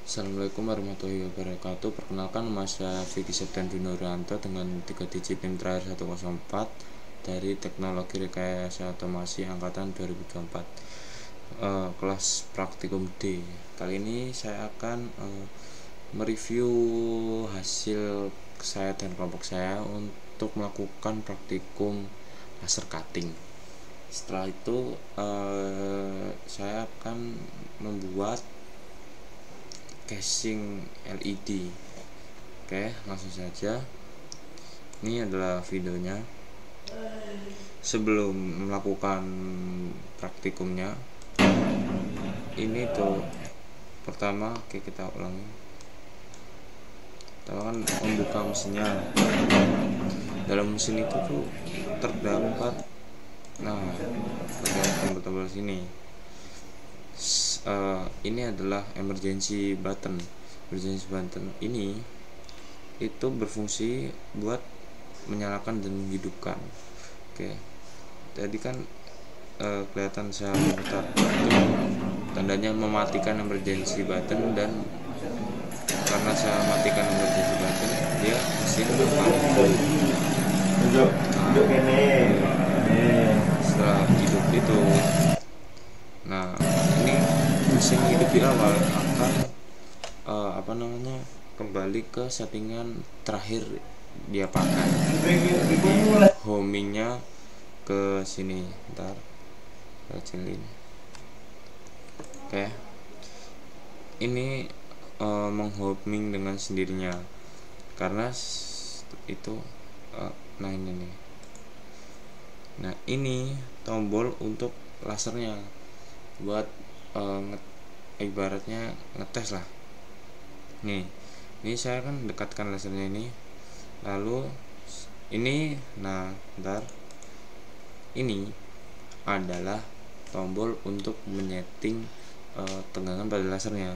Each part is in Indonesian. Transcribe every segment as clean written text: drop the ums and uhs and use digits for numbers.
Assalamualaikum warahmatullahi wabarakatuh. Perkenalkan, nama saya Vicky Septian Nuryanto dengan 3 digit NIM terakhir 104 dari Teknologi Rekayasa Otomasi Angkatan 2024, kelas Praktikum D. Kali ini saya akan mereview hasil saya dan kelompok saya untuk melakukan praktikum laser cutting. Setelah itu saya akan membuat casing LED. Oke, langsung saja. Ini adalah videonya sebelum melakukan praktikumnya. Ini tuh pertama, oke, kita ulangi. Pertama kan membuka mesinnya. Dalam mesin itu tuh terdapat tombol-tombol sini. Ini adalah emergency button. Emergency button ini itu berfungsi buat menyalakan dan menghidupkan. Oke, tadi kan kelihatan saya memutar itu tandanya mematikan emergency button, dan karena saya matikan emergency button, dia mesin akan setelah hidup itu. Nah, ini mesin hidup di awal akan kembali ke settingan terakhir dia pakai. Jadi homingnya ke sini, ntar kecilin. Oke, ini menghoming dengan sendirinya karena itu nah ini tombol untuk lasernya buat ibaratnya ngetes lah. Ini saya kan dekatkan lasernya ini, lalu ini ntar ini adalah tombol untuk menyeting tegangan pada lasernya.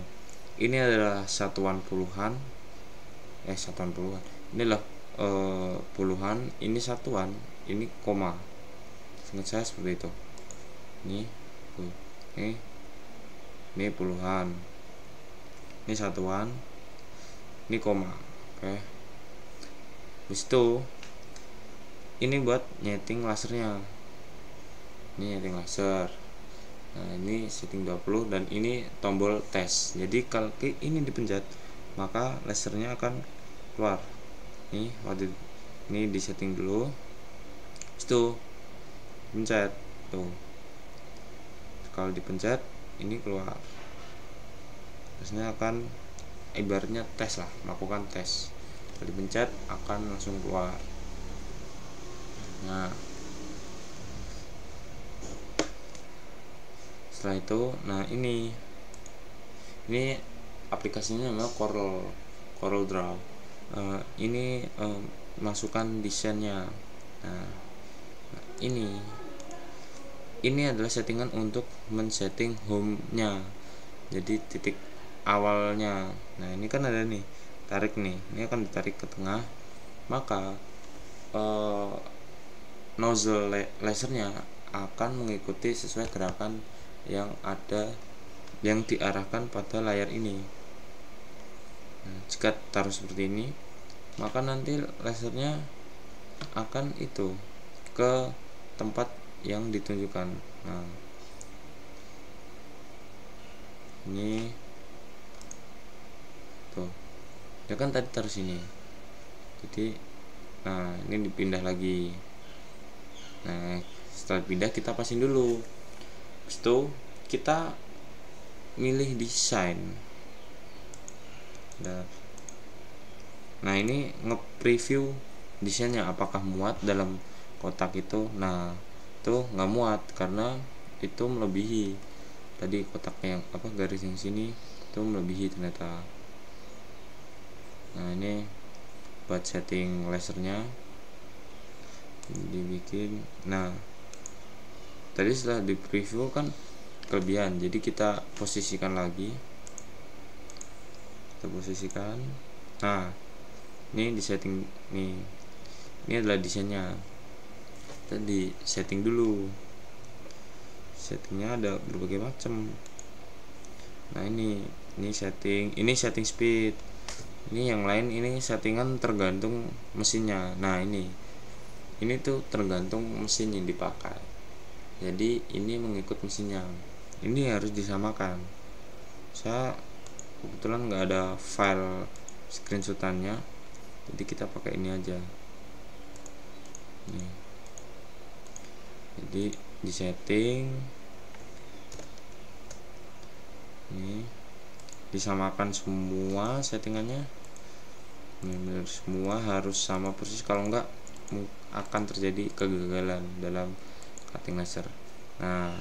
Ini adalah satuan puluhan, inilah puluhan, ini satuan, ini koma. Ingat saya seperti itu. Ini puluhan, ini satuan, ini koma. Oke, habis itu ini buat nyeting lasernya. Ini nyeting laser. Nah, ini setting 20 dan ini tombol tes. Jadi kalau ini dipencet, maka lasernya akan keluar. Ini di setting dulu. Itu pencet tuh. Kalau dipencet ini keluar. Terusnya akan ibaratnya tes lah, melakukan tes. Kalau dipencet akan langsung keluar. Nah, setelah itu, ini aplikasinya namanya Corel Draw. Ini masukkan desainnya. Nah, ini adalah settingan untuk men-setting home-nya. Jadi titik awalnya. Nah, ini kan ada nih, tarik nih. Ini akan ditarik ke tengah. Maka nozzle lasernya akan mengikuti sesuai gerakan yang diarahkan pada layar ini. Nah, jika taruh seperti ini, maka nanti lasernya akan ke tempat yang ditunjukkan. Nah, ini tuh, ya kan tadi taruh sini. Jadi, ini dipindah lagi. Nah, setelah pindah kita pasin dulu. Habis itu kita milih desain. Nah, ini nge-preview desainnya apakah muat dalam kotak itu. Nah, itu nggak muat karena itu melebihi. Tadi kotaknya garis yang sini itu melebihi ternyata. Nah, ini buat setting lasernya dibikin. Nah, tadi setelah di preview kan kelebihan, jadi kita posisikan lagi. Nah, ini di setting nih. Ini adalah desainnya. Tadi setting dulu. Settingnya ada berbagai macam. Nah, ini ini setting speed. Ini yang lain, ini settingan tergantung mesinnya. Nah ini tuh tergantung mesin yang dipakai, jadi ini mengikut mesinnya. Ini harus disamakan. Saya kebetulan nggak ada file screenshotannya, jadi kita pakai ini aja nih. Jadi di setting ini disamakan semua settingannya, benar semua harus sama persis, kalau enggak akan terjadi kegagalan dalam cutting laser. Nah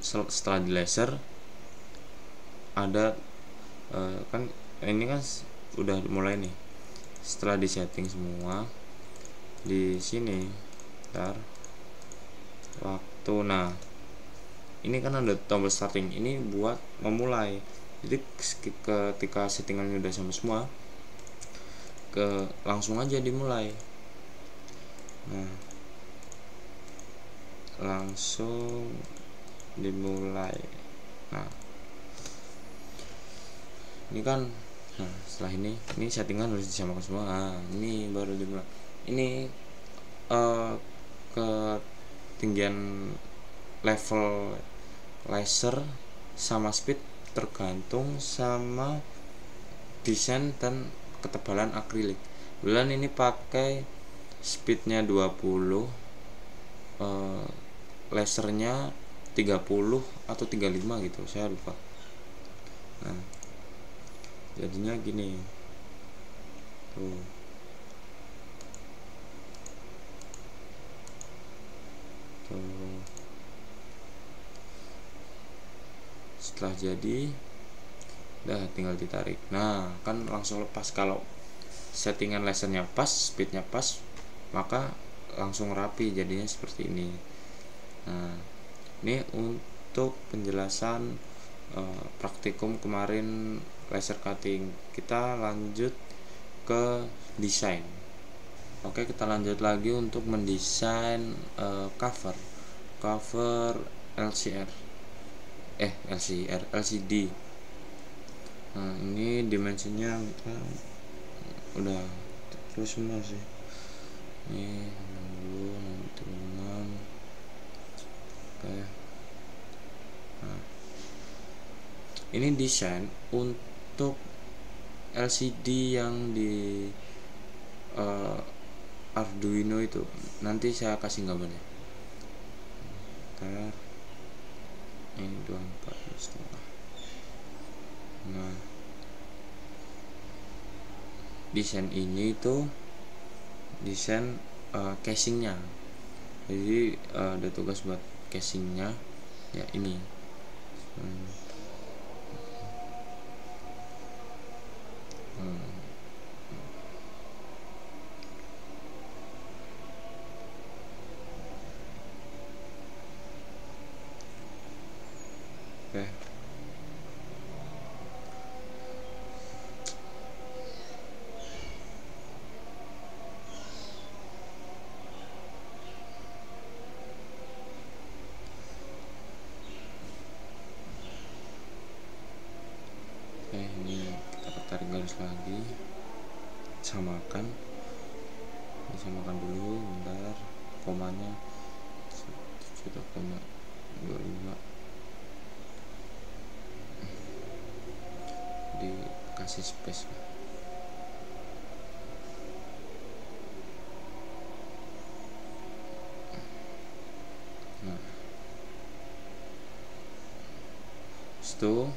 setelah di laser ada kan ini kan udah mulai nih. Setelah di setting semua di sini, ntar waktu, nah ini kan ada tombol starting, ini buat memulai. Jadi ketika settingannya udah sama semua, langsung aja dimulai. Nah langsung dimulai. Nah ini kan, nah setelah ini settingan harus disamakan semua. Nah ini baru dimulai. Ini ketinggian level laser sama speed tergantung sama desain dan ketebalan akrilik. Bulan ini pakai speednya 20, lasernya 30 atau 35 gitu, saya lupa. Nah jadinya gini tuh. Setelah jadi udah tinggal ditarik. Nah kan langsung lepas. Kalau settingan lasernya pas, speednya pas, maka langsung rapi jadinya seperti ini. Nah ini untuk penjelasan praktikum kemarin laser cutting. Kita lanjut ke desain. Oke, kita lanjut lagi untuk mendesain cover LCD. Nah ini dimensinya kita udah terus semua sih. Ini 66. Oke. Nah ini desain untuk LCD yang di Arduino itu. Nanti saya kasih gambarnya. Ntar ini 24,5. Nah desain ini tuh desain casingnya. Jadi ada tugas buat casingnya ya ini. Oke. Ini kita tarik garis lagi, samakan, disamakan dulu, bentar, komanya 1,25 dikasih space. Nah itu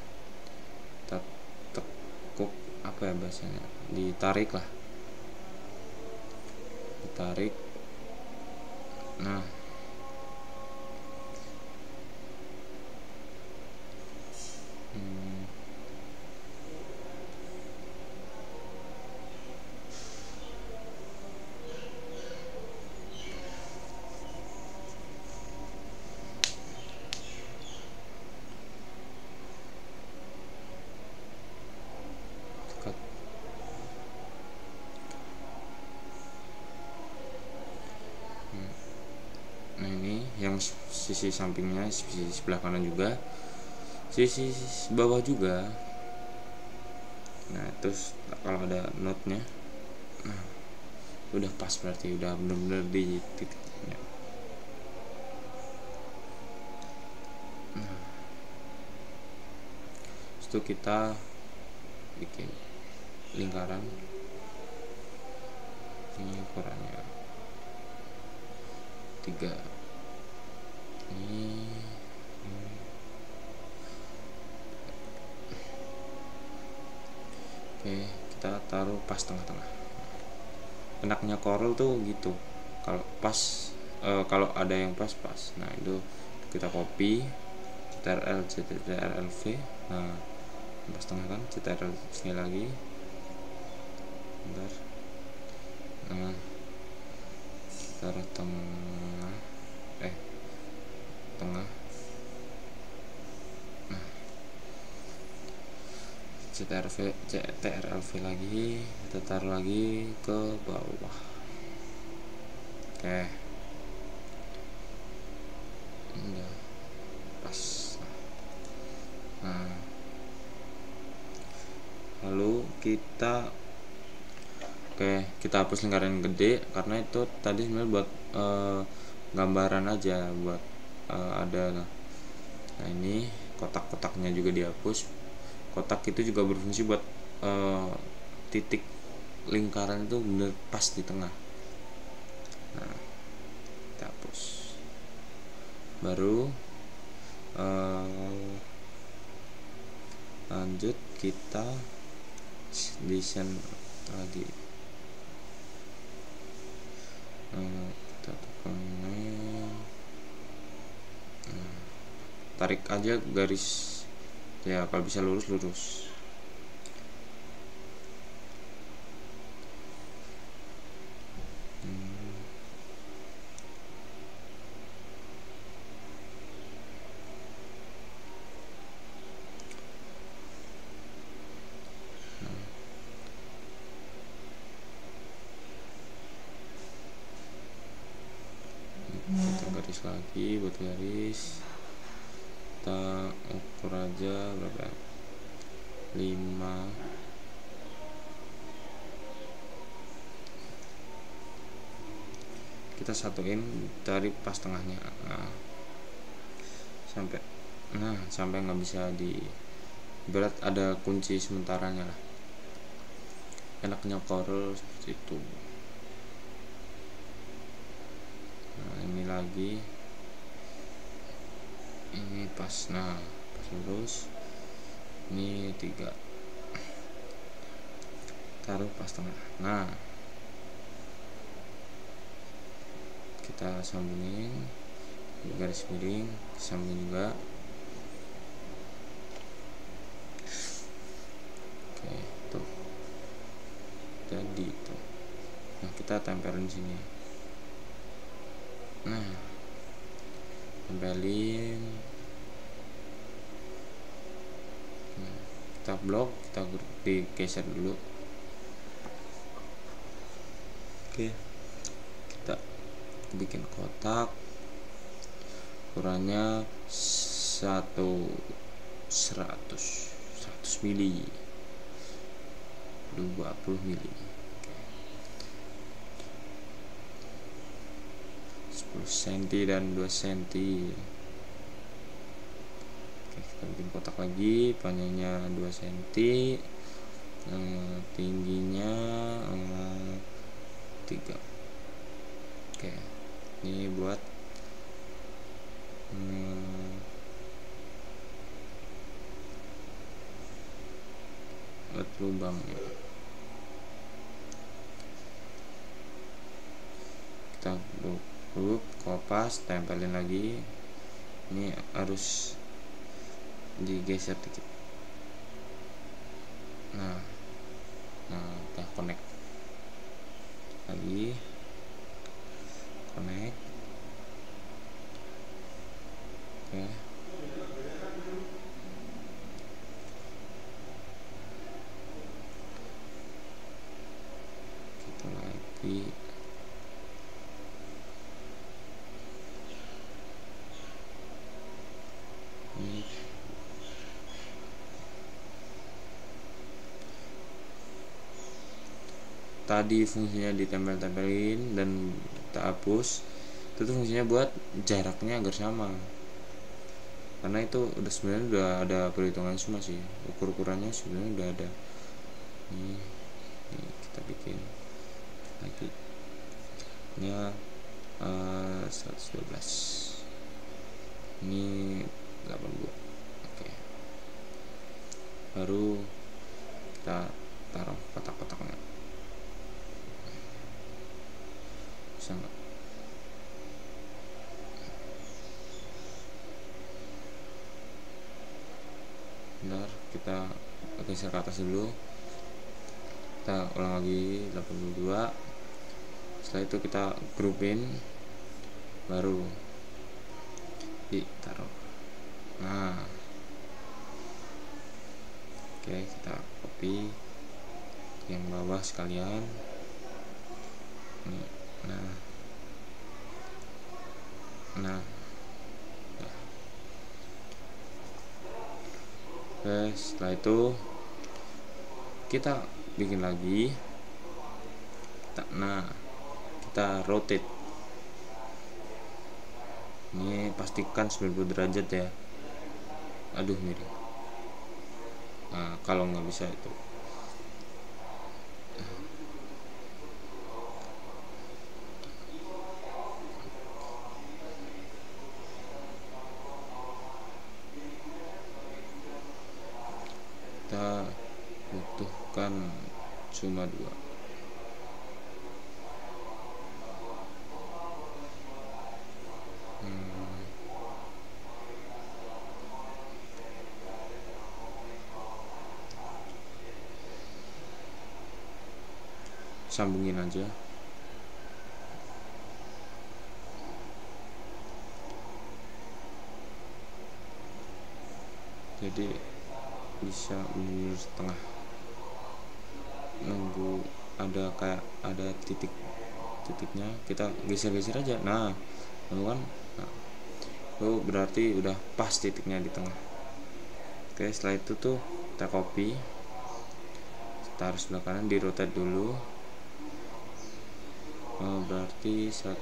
tekuk apa ya bahasanya, ditarik. Nah ini yang sisi sampingnya, sisi sebelah kanan juga sisi bawah juga. Nah terus kalau ada notnya, nah udah pas, berarti udah bener-bener di titiknya. Nah itu kita bikin lingkaran. Ini ukurannya 3. Ini oke, kita taruh pas tengah-tengah. Enaknya Corel tuh gitu, kalau pas kalau ada yang pas. Nah itu kita copy CTRL CTRL V. Nah pas tengah kan, CTRL sekali lagi, bentar. Nah taruh tengah, tengah. Nah CTRL-V lagi, kita taruh lagi ke bawah. Oke, udah pas. Nah lalu kita hapus lingkaran gede, karena itu tadi sebenarnya buat gambaran aja, buat ada. Nah ini kotak-kotaknya juga dihapus. Kotak itu juga berfungsi buat titik lingkaran itu bener pas di tengah. Nah kita hapus, baru lanjut kita desain lagi. Kita tekan, tarik aja garis ya, kalau bisa lurus. Kita garis lagi, buat garis kita ukur aja berapa, 5. Kita satuin dari pas tengahnya. Nah sampai nggak bisa di, berat ada kunci sementaranya lah. Enaknya Corel seperti itu. Nah ini lagi, ini pas. Nah pas lurus. Ini 3, taruh pas tengah. Nah kita sambungin garis miring, sambung juga. Oke tuh jadi tuh. Nah kita tempelin sini. Nah tempelin. Nah, kita blok, kita digeser dulu. Oke, kita bikin kotak, ukurannya 100 mili, 20 mili, 10 cm dan 2 cm. Oke, kita bikin kotak lagi, panjangnya 2 cm, tingginya 3. Oke, ini buat lubang ya. Kita kopas, tempelin lagi. Ini harus digeser dikit. Nah kita connect lagi, connect. Oke, kita lagi ini tadi fungsinya ditempel-tempelin dan kita hapus, itu tuh fungsinya buat jaraknya agar sama, karena itu udah sebenarnya udah ada perhitungan semua sih, ukurannya sebenarnya udah ada. Ini kita bikin lagi nya 112, ini 82. Oke, baru kita taruh kotak-kotaknya. Bisa nggak? Bentar, kita geser ke atas dulu, kita ulang lagi 82. Setelah itu kita groupin, baru ditaruh. Nah, oke, kita copy yang bawah sekalian. Nah, oke, setelah itu kita bikin lagi. Kita rotate. Ini pastikan 90 derajat ya. Aduh, miring. Nah, kalau nggak bisa itu kita butuhkan cuma 2. Sambungin aja. Jadi bisa menurut setengah, nunggu ada kayak ada titiknya, kita geser-geser aja. Nah, kan, itu berarti udah pas titiknya di tengah. Oke, setelah itu tuh kita copy, taruh sebelah kanan, di rotate dulu. Berarti 180.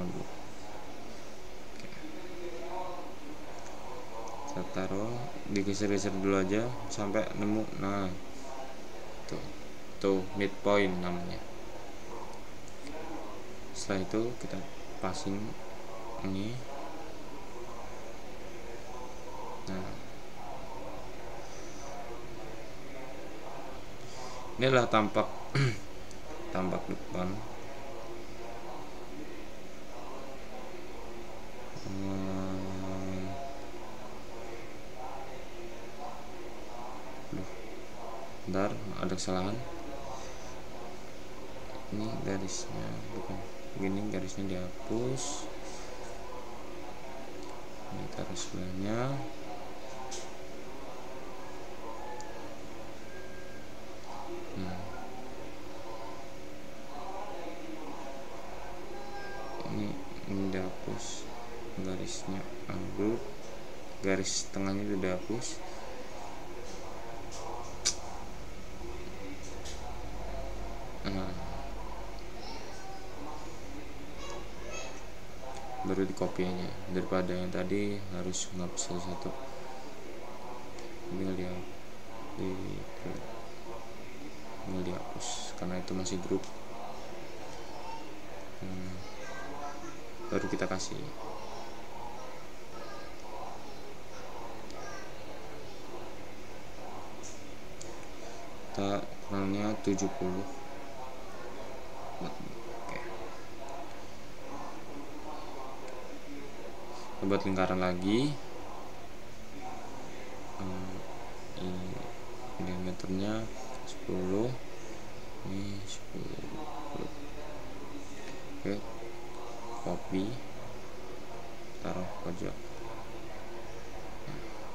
Oke, kita taruh, digeser-geser dulu aja sampai nemu. Nah, tuh midpoint namanya. Setelah itu kita passing ini. Nah, inilah tampak depan. Bentar, ada kesalahan. Ini garisnya bukan begini, garisnya dihapus. Ini taruh sebelahnya. Ini dihapus, garisnya ambil, garis tengahnya itu dihapus. Baru di copy aja, daripada yang tadi harus ngapus satu-satu. Tinggal dihapus karena itu masih grup. Baru kita kasih. Kita kurangnya 70. Oke, buat lingkaran lagi. Diameternya 10, ini 10. Oke, copy, taruh pojok.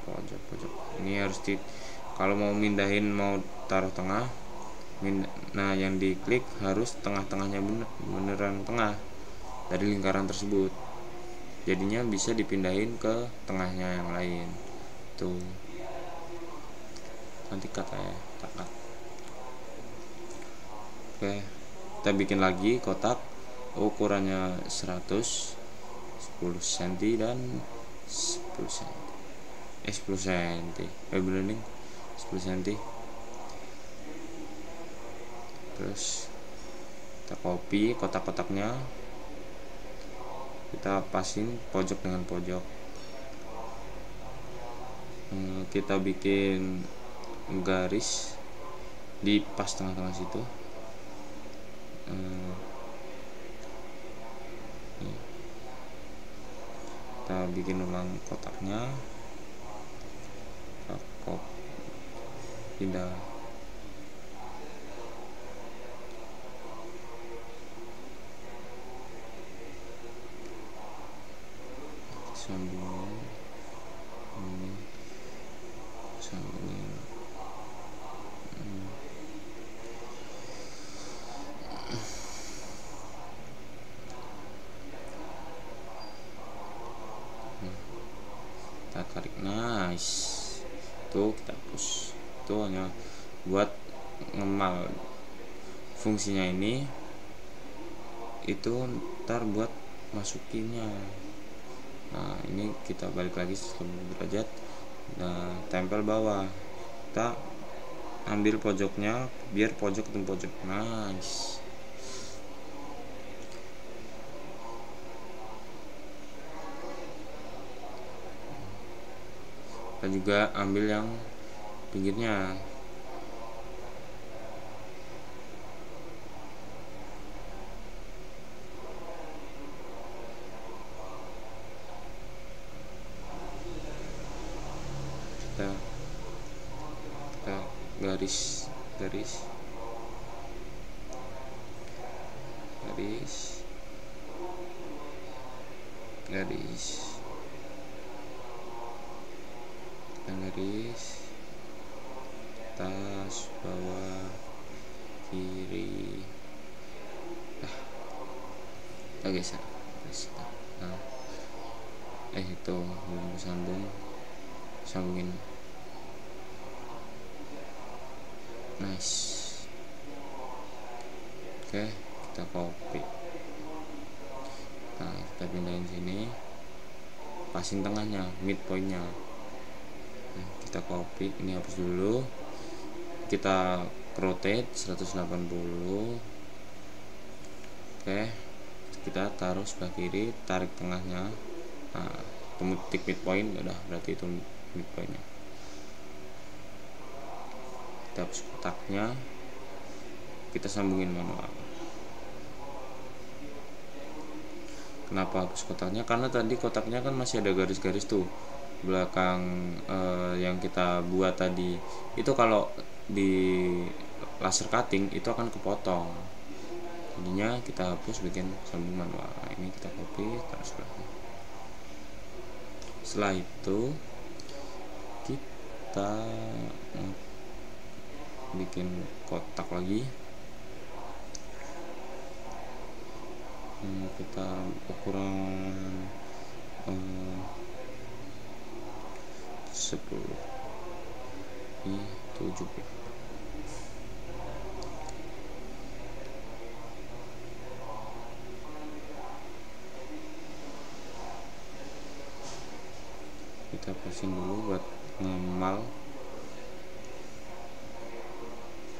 Pojok ini harus kalau mau mindahin, mau taruh tengah, nah yang diklik harus tengah-tengahnya beneran tengah dari lingkaran tersebut, jadinya bisa dipindahin ke tengahnya yang lain. Tuh, nanti kata ya, tak. Oke, kita bikin lagi kotak ukurannya 100, 10 cm dan 10 cm 10 cm bener nih 10 cm. Terus kita copy kotak-kotaknya, kita pasin pojok dengan pojok. Kita bikin garis di pas tengah-tengah situ. Kita bikin ulang kotaknya, kita pindah sambungin ini, sambungin kita tarik, nice. Tuh kita hapus, itu hanya buat ngemal. Fungsinya ini itu ntar buat masukinnya. Nah ini kita balik lagi 90 derajat, nah tempel bawah, kita ambil pojoknya biar pojok ketemu pojok, nice. Kita juga ambil yang pinggirnya, kita garis garis garis garis garis atas bawah kiri, kita geser. Nah, itu belum sambungin, nice. Oke, kita copy. Nah kita pindahin sini, pasin tengahnya, midpointnya. Nah, kita copy, ini hapus dulu, kita rotate 180. Oke, kita taruh sebelah kiri, tarik tengahnya. Nah temu titik midpoint, udah berarti itu midpointnya. Kita hapus kotaknya, kita sambungin manual. Kenapa hapus kotaknya? Karena tadi kotaknya kan masih ada garis-garis tuh belakang yang kita buat tadi. Itu kalau di laser cutting itu akan kepotong, jadinya kita hapus, bikin sambung manual. Nah, ini kita copy, taruh sebelahnya. Setelah itu kita bikin kotak lagi. Kita ukuran 10 ini 70. Kita pasin dulu buat ngemal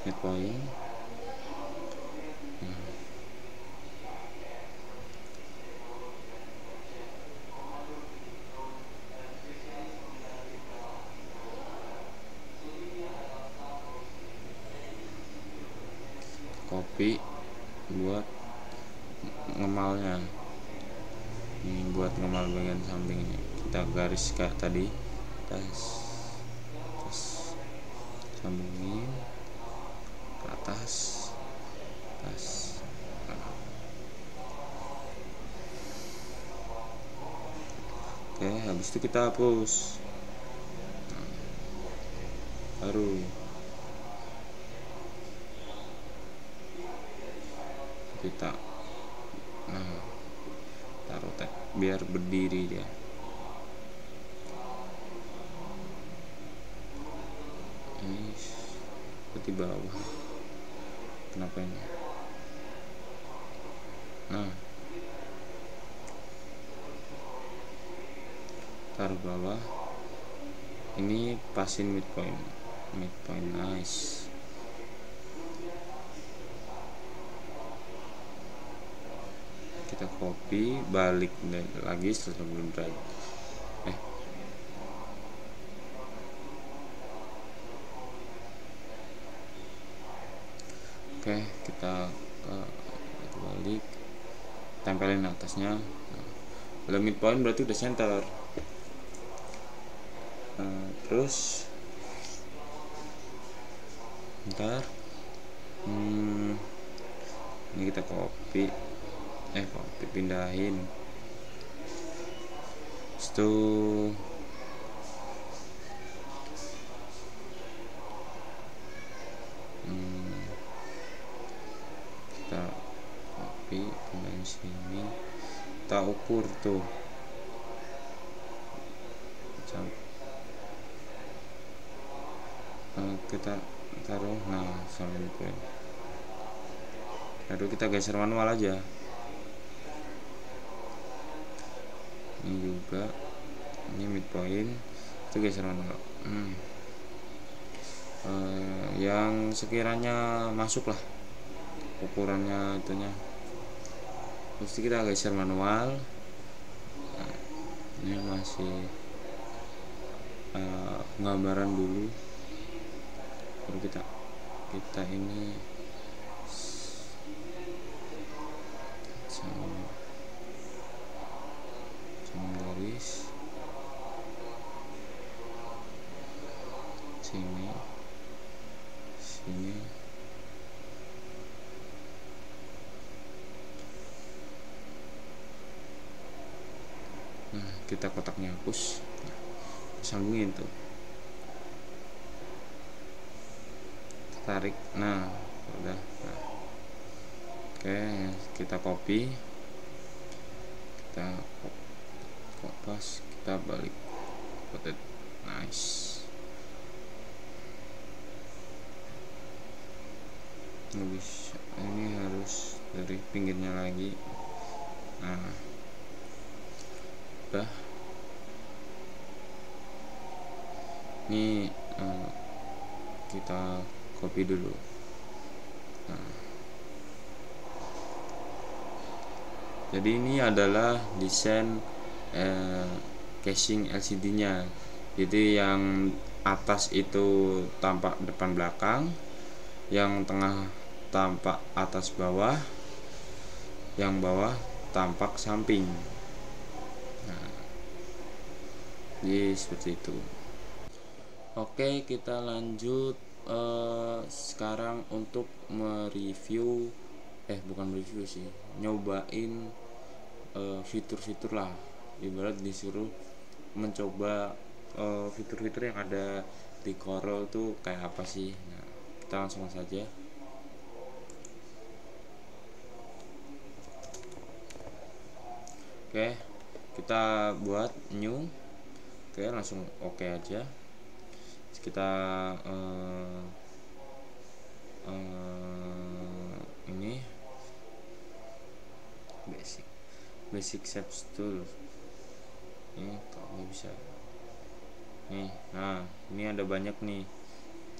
midpoint. Copy buat ngemalnya, ini buat ngemal bagian samping ini. Kita garis kayak tadi, terus sambungin ke atas. Oke, habis itu kita hapus. Baru kita taruh biar berdiri dia. Ini seperti bawah. Kenapa ini? Nah, taruh bawah, ini pasin midpoint, nice. Kita copy, balik lagi 180 derajat. Oke, kita balik, tempelin atasnya. Kalau midpoint berarti udah center. Terus ntar ini kita copy pindahin. Situ kita copy, pindahin sini, kita ukur tuh, kita taruh, nah sampai midpoint. Lalu kita geser manual aja. Ini juga, ini midpoint, itu geser manual. Yang sekiranya masuk lah ukurannya itunya, mesti kita geser manual. Nah, ini masih penggambaran dulu, baru kita ini garis sini. Nah, kita kotaknya hapus, sambungin tuh, tarik, nah udah. Oke, kita copy, kita kita balik, nice. Ini harus dari pinggirnya lagi. Nah, udah. Ini kita copy dulu. Nah, jadi ini adalah desain casing LCD-nya. Jadi yang atas itu tampak depan belakang, yang tengah tampak atas bawah, yang bawah tampak samping. Nah, jadi seperti itu. Oke, kita lanjut sekarang untuk mereview, bukan mereview sih, nyobain fitur-fitur lah. Ibarat disuruh mencoba fitur-fitur yang ada di Corel tuh kayak apa sih. Nah, kita langsung saja. Oke, kita buat new. Oke, langsung oke aja. Kita ini basic shapes tool. Ini kok nggak bisa nih. Nah, ini ada banyak nih,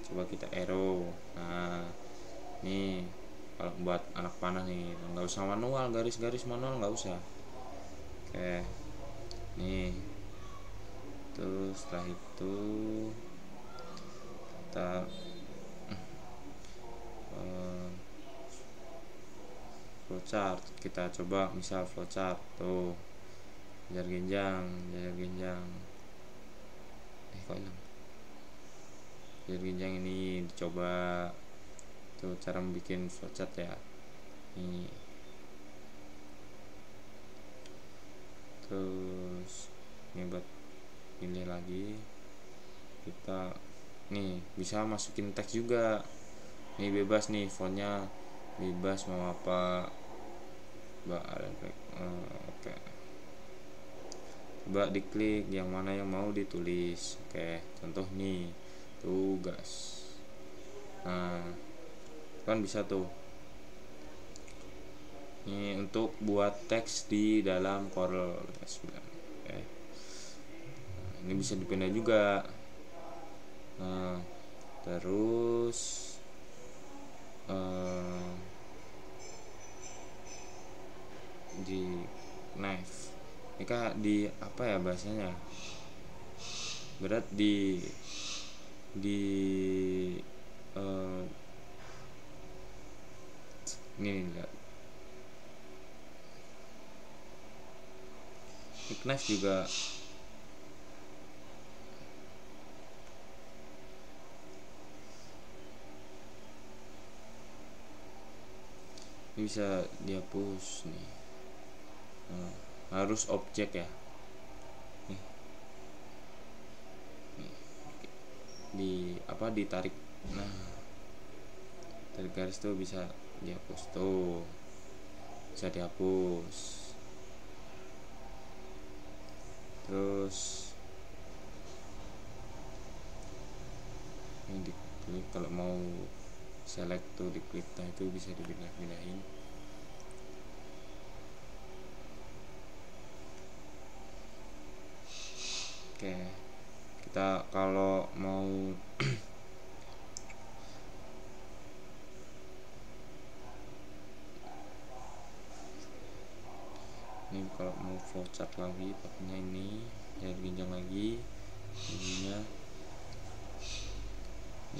coba kita arrow. Nah, nih kalau buat anak panah nih nggak usah manual, garis-garis manual nggak usah. Oke, nih terus setelah itu kita flowchart. Kita coba misal flowchart tuh, jajar genjang kok hilang jajar genjang. Ini dicoba tuh cara bikin flowchart ya. Ini terus ini buat pilih lagi, kita nih bisa masukin teks juga. Ini bebas nih, fontnya bebas mau apa. Oke, coba diklik yang mana yang mau ditulis. Oke, contoh nih tugas. Nah, kan bisa tuh Ini untuk buat teks di dalam Corel 9. Oke. Ini bisa dipindah juga. Nah, terus di knife ini kak di apa ya bahasanya, berat di uh, ini enggak, ini knife juga ini bisa dihapus nih. Nah, harus objek ya, nih, nih di apa ditarik, nah tarik garis tuh bisa dihapus tuh, bisa dihapus. Terus ini diklik, kalau mau select tuh diklik, nah itu bisa dipindah-pindahin. Oke, kita kalau mau ini kalau mau flowchart lagi pakainya ini ya, ginjang lagi ininya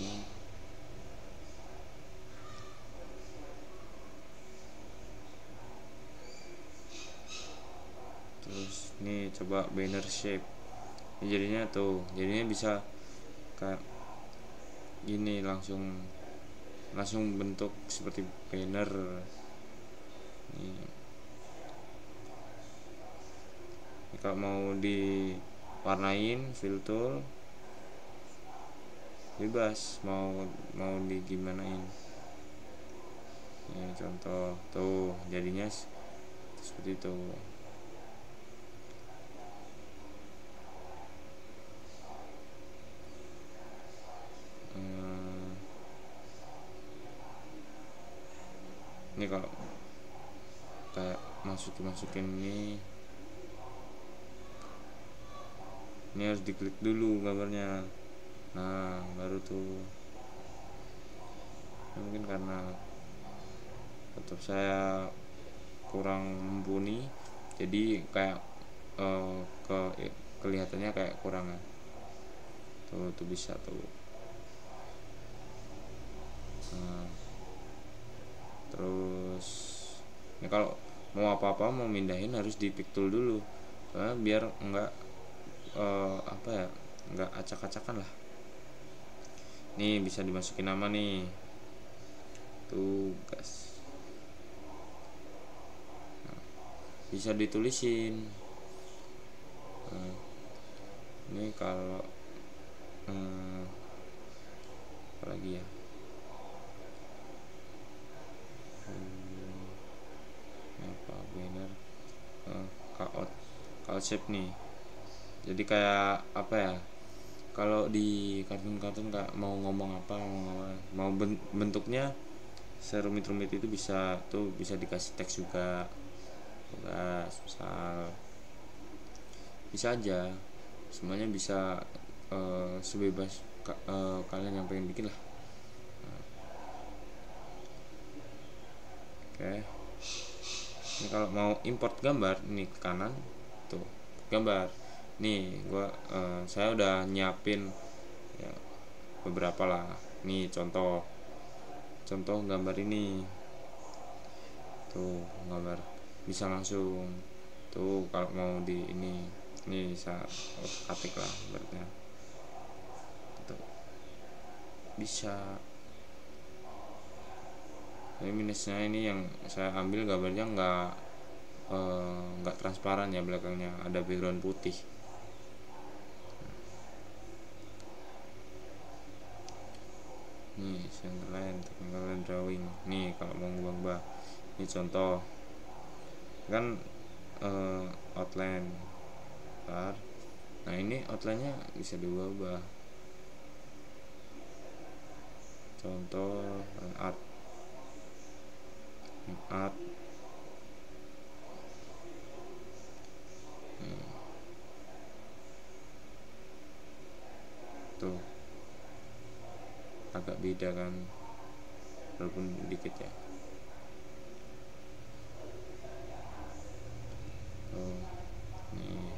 ini. Terus ini coba banner shape, ini jadinya bisa kayak gini, langsung bentuk seperti banner ini. Kalau mau diwarnain fill tool bebas, mau digimanain. Ini contoh tuh jadinya seperti itu. Ini kalau kayak masukin ini harus diklik dulu gambarnya, nah baru tuh. Mungkin karena laptop saya kurang mumpuni, jadi kayak kelihatannya kayak kurang ya. Tuh bisa tuh. Nah, terus ini kalau mau apa-apa, mau mindahin harus di pick tool dulu, biar enggak enggak acak-acakan lah. Nih bisa dimasukin nama nih, tugas. Nah, bisa ditulisin. Nah, ini kalau apa lagi ya, apa banner, layout shape nih. Jadi kayak apa ya, kalau di kartun kayak mau ngomong apa, mau bentuknya serumit-rumit itu bisa tuh, bisa dikasih teks juga, misal bisa aja, semuanya bisa, sebebas kalian yang pengen bikin lah. Oke, ini kalau mau import gambar, ini ke kanan tuh gambar. Nih saya udah nyiapin ya, beberapa lah. Nih contoh gambar ini tuh, gambar bisa langsung tuh. Kalau mau di ini bisa ketik lah berarti tuh, bisa. Ini minusnya ini yang saya ambil gambarnya nggak transparan ya, belakangnya ada background putih. Nih centerline, technical drawing. Nih kalau mau ngubah, ini contoh kan outline. Nah ini outline-nya bisa diubah. Contoh art agak beda kan, walaupun dikit ya. Oh nih,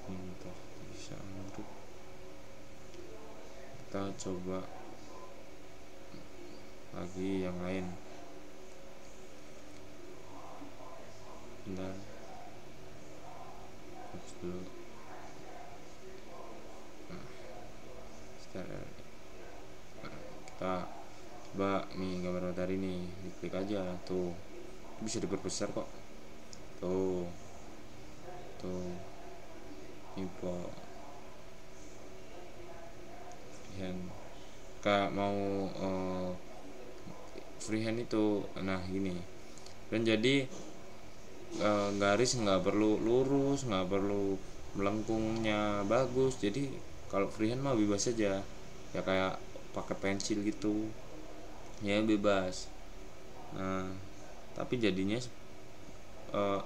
bentar, bisa menurut kita coba lagi yang lain. Bentar, hapus dulu. Nah, sekarang kita coba nih gambar matahari nih, diklik aja tuh, bisa diperbesar kok. Tuh info freehand. Kak mau freehand itu, nah gini, dan jadi garis nggak perlu lurus, nggak perlu melengkungnya bagus. Jadi kalau freehand mah bebas aja ya, kayak pakai pensil gitu ya, bebas. Nah tapi jadinya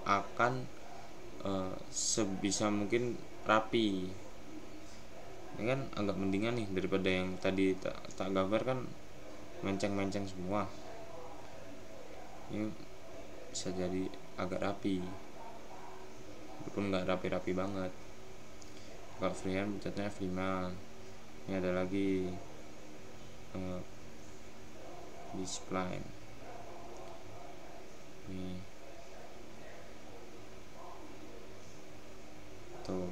akan sebisa mungkin rapi. Ini kan agak mendingan nih daripada yang tadi tak gambar kan menceng-menceng semua. Ini bisa jadi agak rapi, walaupun nggak rapi-rapi banget. Kalau freehand pencetnya F5. Ini ada lagi display nih tuh,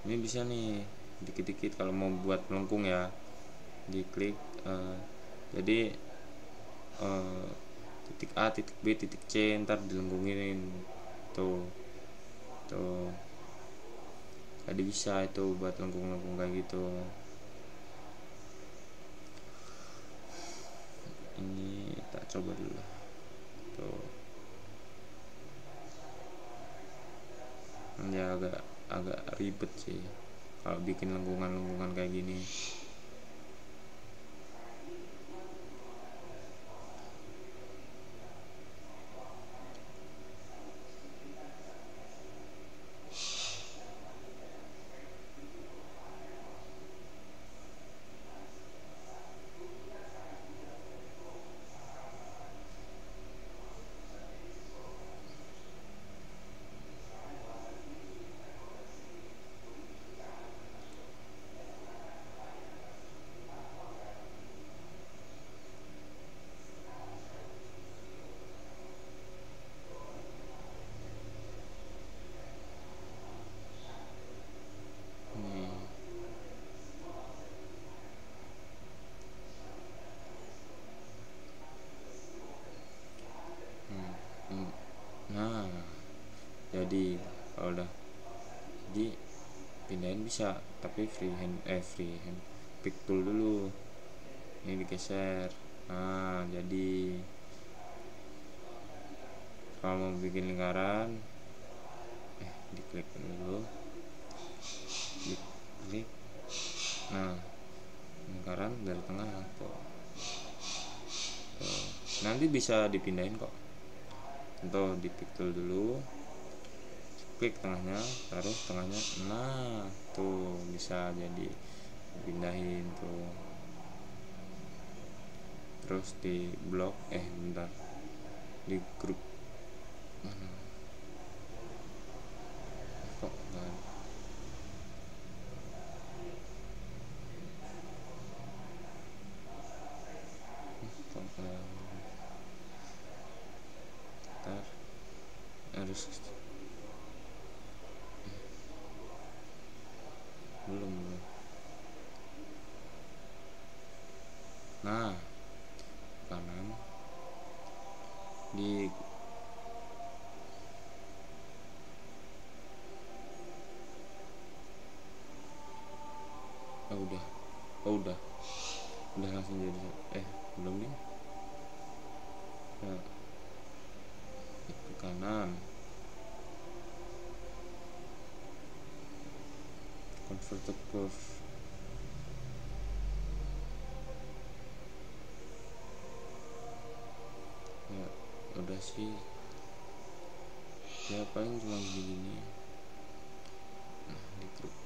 ini bisa nih dikit-dikit kalau mau buat melengkung ya, diklik jadi titik A, titik B, titik C, ntar dilengkungin tuh jadi bisa itu buat lengkung-lengkung kayak gitu. Ini tak coba dulu tuh, ya agak ribet sih kalau bikin lengkungan kayak gini. Nah jadi kalau udah jadi pindahin bisa, tapi freehand pick tool dulu, ini digeser. Nah jadi kalau mau bikin lingkaran diklik dulu, diklik, nah lingkaran dari tengah tuh. Nanti bisa dipindahin kok. Contoh di pick tool dulu, klik tengahnya, taruh tengahnya, nah tuh bisa jadi pindahin tuh. Terus di blok bentar, di grup mana kok enggak ntar harus belum. Nah kanan di udah langsung jadi belum nih ya, itu kanan convert to curve ya, udah sih ya paling cuma gini. Nah di grup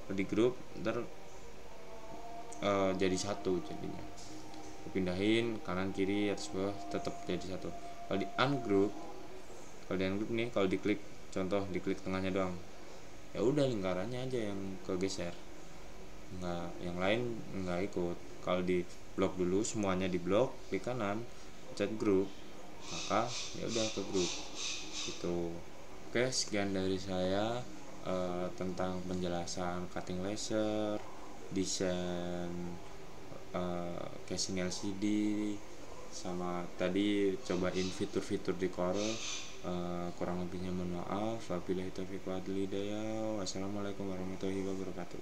Kalau di grup ntar jadi satu jadinya, pindahin kanan kiri atas bawah tetap jadi satu. Kalau di ungroup, nih kalau diklik, contoh diklik tengahnya doang, ya udah lingkarannya aja yang kegeser, nggak, yang lain nggak ikut. Kalau di blok dulu semuanya di blok, klik kanan pencet grup, maka ya udah ke grup itu. Oke, sekian dari saya tentang penjelasan cutting laser, desain casing LCD, sama tadi cobain fitur-fitur di Corel. Kurang lebihnya mohon maaf. Wabillahi taufiq wal hidayah. Wassalamualaikum warahmatullahi wabarakatuh.